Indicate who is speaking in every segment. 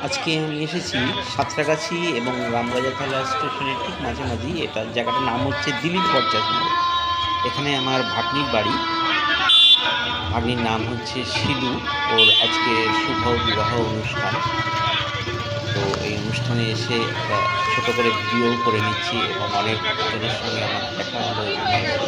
Speaker 1: আজকে আমি এসেছি সাঁতরাগাছি এবং রামরাজাতলা স্টেশনের ঠিক মাঝামাঝি। এটা জায়গাটার নাম হচ্ছে দিলীপ বরযাত্রী। এখানে আমার ভাগ্নির বাড়ি। ভাগ্নির নাম হচ্ছে শিলু। ওর আজকে শুভ বিবাহ অনুষ্ঠান। তো এই অনুষ্ঠানে এসে একটা ছোট করে ভিডিও করে নিচ্ছি এবং অনেক জনের সঙ্গে আমার দেখা হলো এখানে এসে।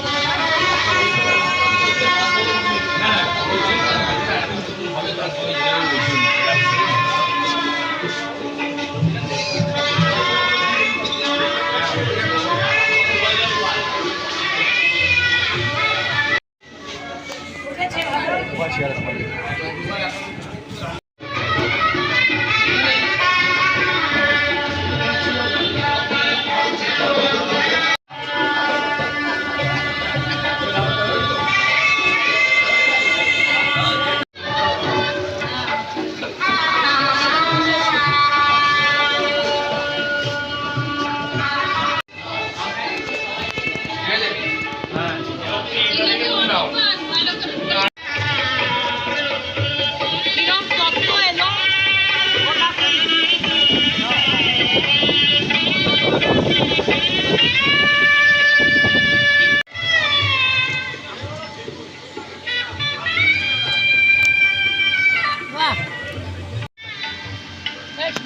Speaker 1: আপনারা সবাই ভিডিওটা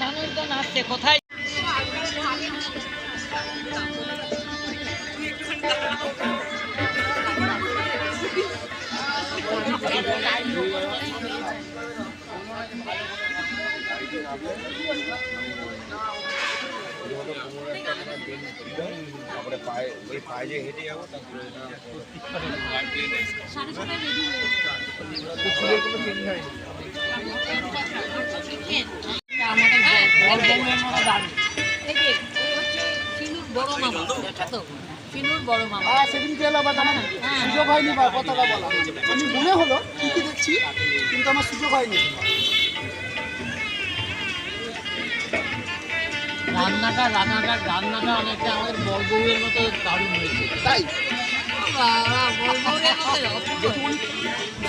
Speaker 2: মানুষজন আসছে কোথায়?
Speaker 3: তারপরে পায়ে ওই পায়ে যে হেঁটে যাবো তারপরে
Speaker 4: সেদিন গেল বাট আমার সুযোগ হয়নি বা কথাটা বলা। আমি মনে হলো ঠিকই দেখছি, কিন্তু আমার সুযোগ হয়নি।
Speaker 2: রান্নাটা অনেকটা আমাদের বড়বউয়ের মতো দারুণ হয়েছে।
Speaker 4: তাই
Speaker 2: বড়বউয়ের মতো